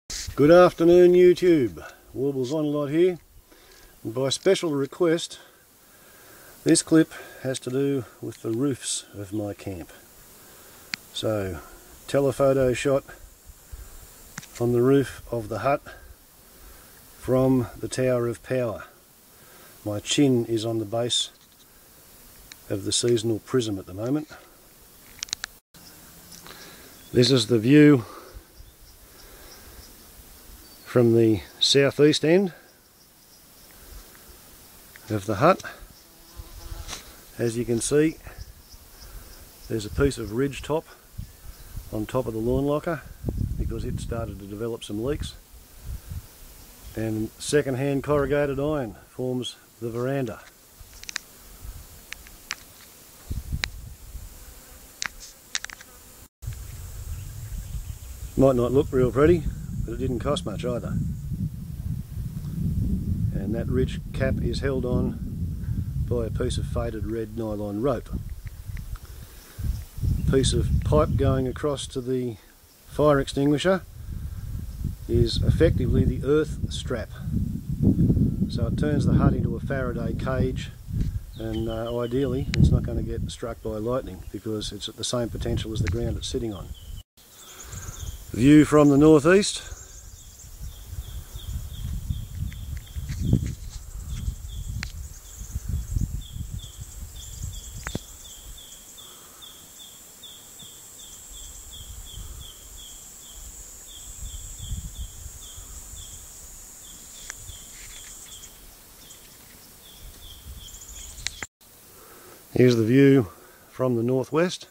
Good afternoon YouTube, Warblesonalot here, and by special request this clip has to do with the roofs of my camp. So, telephoto shot on the roof of the hut from the Tower of Power. My chin is on the base of the seasonal prism at the moment. This is the view from the southeast end of the hut. As you can see, there's a piece of ridge top on top of the lawn locker because it started to develop some leaks, and second-hand corrugated iron forms the veranda. Might not look real pretty, but it didn't cost much either. And that ridge cap is held on by a piece of faded red nylon rope. A piece of pipe going across to the fire extinguisher is effectively the earth strap. So it turns the hut into a Faraday cage, and ideally it's not going to get struck by lightning because it's at the same potential as the ground it's sitting on. View from the northeast. Here's the view from the northwest,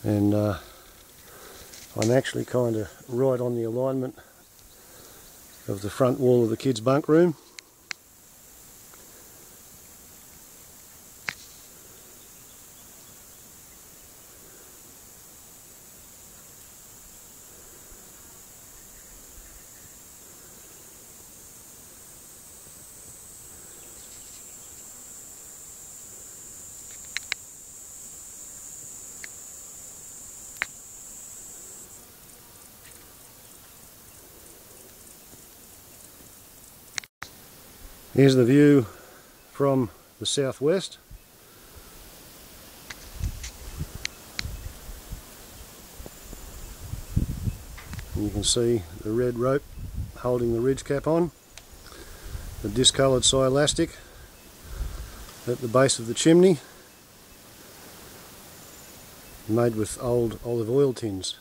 and I'm actually kind of right on the alignment of the front wall of the kids' bunk room. Here's the view from the southwest. And you can see the red rope holding the ridge cap on, the discoloured silastic at the base of the chimney, made with old olive oil tins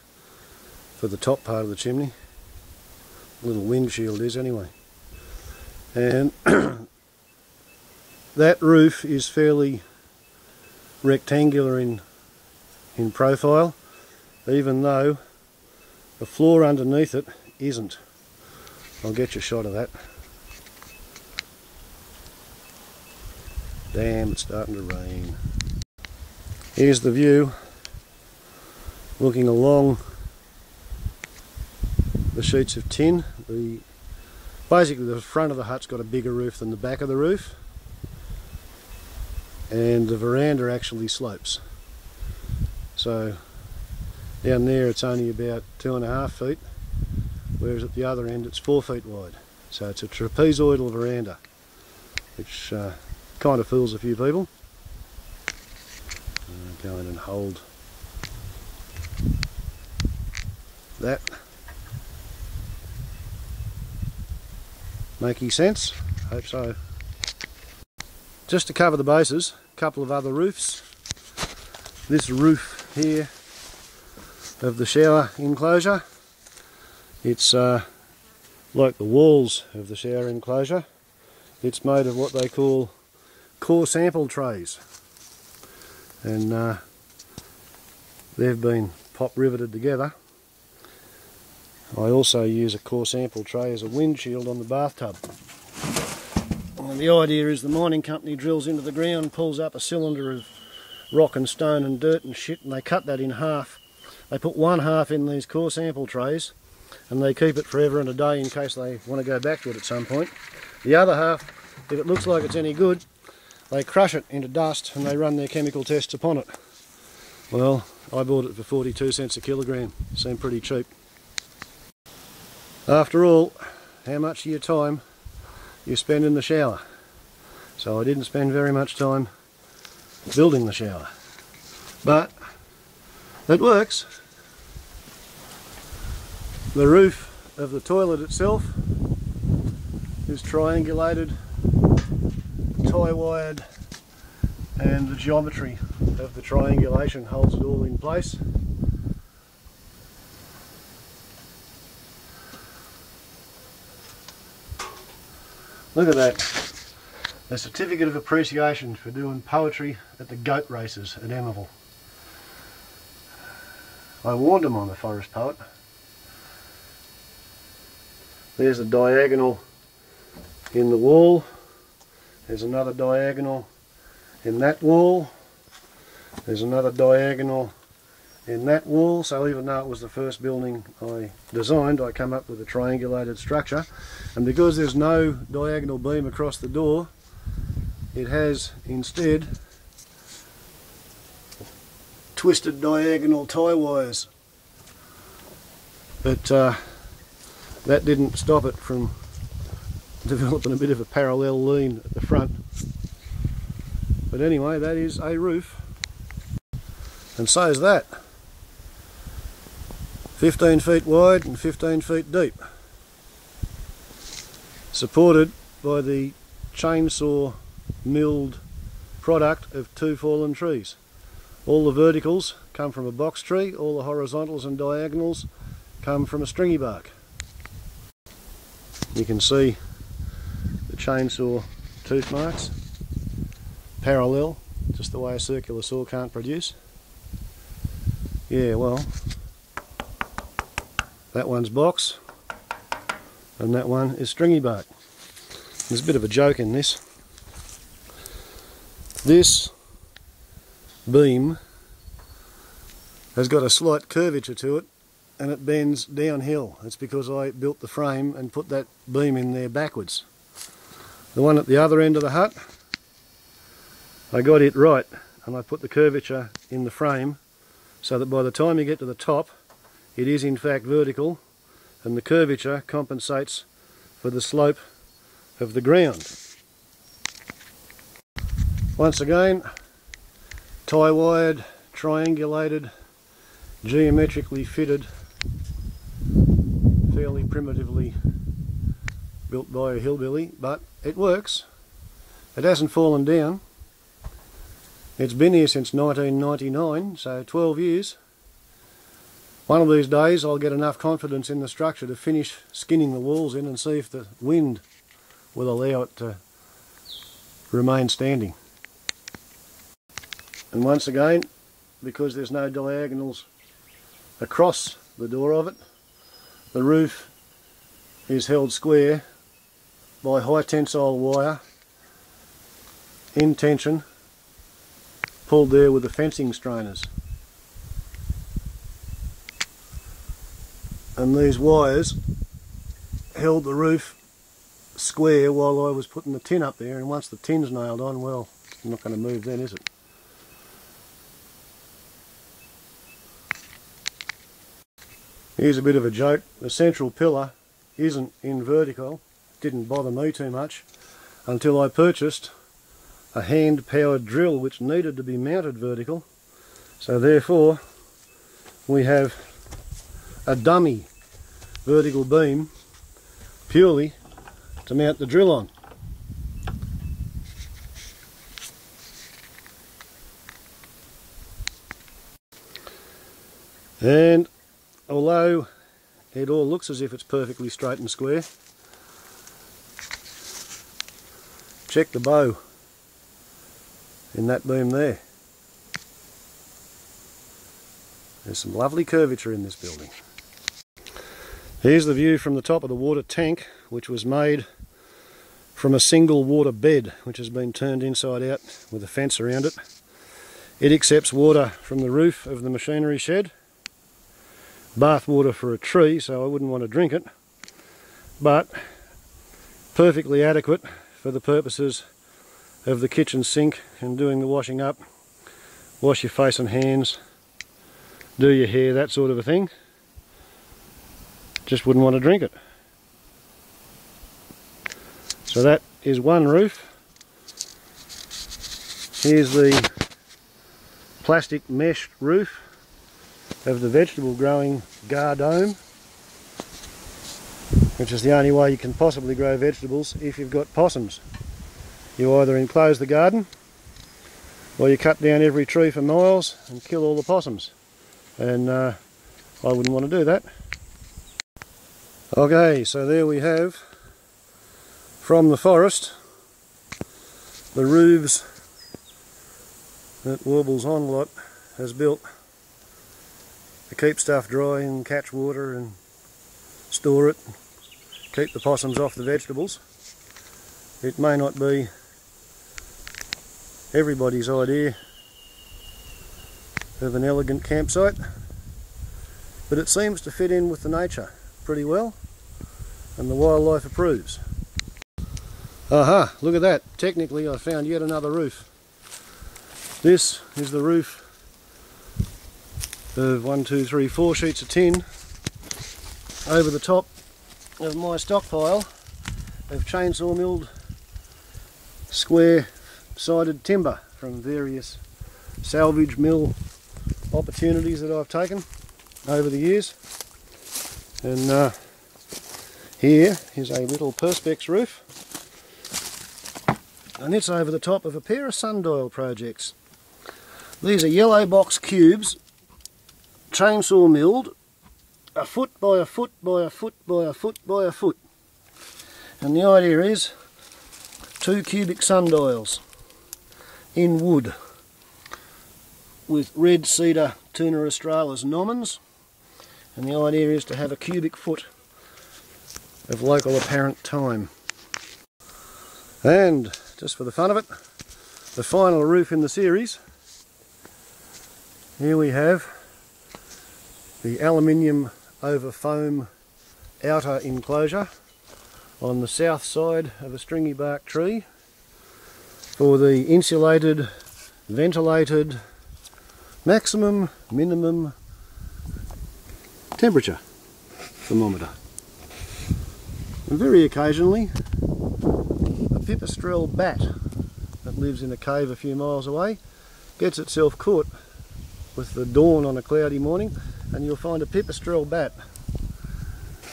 for the top part of the chimney. A little windshield is anyway. And that roof is fairly rectangular in profile, even though the floor underneath it isn't. I'll get you a shot of that. Damn, it's starting to rain. Here's the view looking along the sheets of tin. Basically the front of the hut's got a bigger roof than the back of the roof, and the veranda actually slopes. So down there it's only about 2.5 feet, whereas at the other end it's 4 feet wide. So it's a trapezoidal veranda, which kind of fools a few people. Go in and hold that. Making sense? Hope so. Just to cover the bases, a couple of other roofs. This roof here of the shower enclosure, it's like the walls of the shower enclosure. It's made of what they call core sample trays, and they've been pop riveted together. I also use a core sample tray as a windshield on the bathtub. And the idea is the mining company drills into the ground, pulls up a cylinder of rock and stone and dirt and shit, and they cut that in half. They put one half in these core sample trays, and they keep it forever and a day in case they want to go back to it at some point. The other half, if it looks like it's any good, they crush it into dust and they run their chemical tests upon it. Well, I bought it for 42 cents a kilogram. Seemed pretty cheap. After all, how much of your time you spend in the shower? So I didn't spend very much time building the shower, but it works. The roof of the toilet itself is triangulated, tie-wired, and the geometry of the triangulation holds it all in place. Look at that. A certificate of appreciation for doing poetry at the goat races at Emmaville. I warned him I'm a forest poet. There's a diagonal in the wall. There's another diagonal in that wall. There's another diagonal in that wall. So even though it was the first building I designed, I come up with a triangulated structure. And because there's no diagonal beam across the door, it has instead twisted diagonal tie wires. But that didn't stop it from developing a bit of a parallel lean at the front. But anyway, that is a roof. And so is that. 15 feet wide and 15 feet deep. Supported by the chainsaw milled product of 2 fallen trees. All the verticals come from a box tree, all the horizontals and diagonals come from a stringy bark. You can see the chainsaw tooth marks, parallel, just the way a circular saw can't produce. Yeah, well, that one's box and that one is stringy bark. There's a bit of a joke in this. This beam has got a slight curvature to it and it bends downhill. It's because I built the frame and put that beam in there backwards. The one at the other end of the hut, I got it right and I put the curvature in the frame so that by the time you get to the top it is in fact vertical and the curvature compensates for the slope of the ground. Once again, tie-wired, triangulated, geometrically fitted, fairly primitively built by a hillbilly, but it works. It hasn't fallen down. It's been here since 1999, so 12 years. One of these days I'll get enough confidence in the structure to finish skinning the walls in and see if the wind will allow it to remain standing. And once again, because there's no diagonals across the door of it, the roof is held square by high tensile wire in tension, pulled there with the fencing strainers. And these wires held the roof square while I was putting the tin up there, and once the tin's nailed on, well, it's not going to move then, is it? Here's a bit of a joke. The central pillar isn't in vertical. It didn't bother me too much until I purchased a hand-powered drill which needed to be mounted vertical. So therefore we have a dummy vertical beam purely to mount the drill on. And although it all looks as if it's perfectly straight and square, check the bow in that beam there. There's some lovely curvature in this building. Here's the view from the top of the water tank, which was made from a single water bed which has been turned inside out with a fence around it. It accepts water from the roof of the machinery shed, bath water for a tree, so I wouldn't want to drink it, but perfectly adequate for the purposes of the kitchen sink and doing the washing up, wash your face and hands, do your hair, that sort of a thing. Just wouldn't want to drink it. So that is one roof. Here's the plastic mesh roof of the vegetable growing garden, which is the only way you can possibly grow vegetables if you've got possums. You either enclose the garden or you cut down every tree for miles and kill all the possums, and I wouldn't want to do that. Okay, so there we have, from the forest, the roofs that Warblesonalot has built to keep stuff dry and catch water and store it, keep the possums off the vegetables. It may not be everybody's idea of an elegant campsite, but it seems to fit in with the nature pretty well, and the wildlife approves. Aha, look at that. Technically I found yet another roof. This is the roof of 4 sheets of tin over the top of my stockpile of chainsaw milled square sided timber from various salvage mill opportunities that I've taken over the years. And here is a little perspex roof, and it's over the top of a pair of sundial projects. These are yellow box cubes, chainsaw milled, a foot by a foot by a foot by a foot by a foot. And the idea is 2 cubic sundials in wood with red cedar Tuna australis nomens, and the idea is to have a cubic foot of local apparent time. And just for the fun of it, the final roof in the series, here we have the aluminium over foam outer enclosure on the south side of a stringy bark tree for the insulated, ventilated, maximum, minimum temperature thermometer. And very occasionally a pipistrelle bat that lives in a cave a few miles away gets itself caught with the dawn on a cloudy morning, and you'll find a pipistrelle bat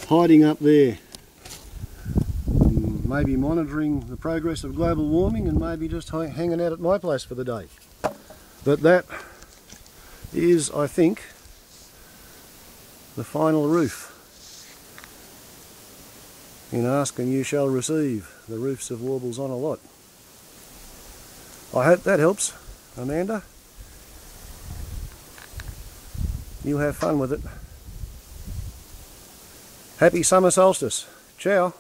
hiding up there, maybe monitoring the progress of global warming and maybe just hanging out at my place for the day. But that is, I think, the final roof in Ask and You Shall Receive, the roofs of Warblesonalot. I hope that helps, Amanda. You have fun with it. Happy summer solstice. Ciao.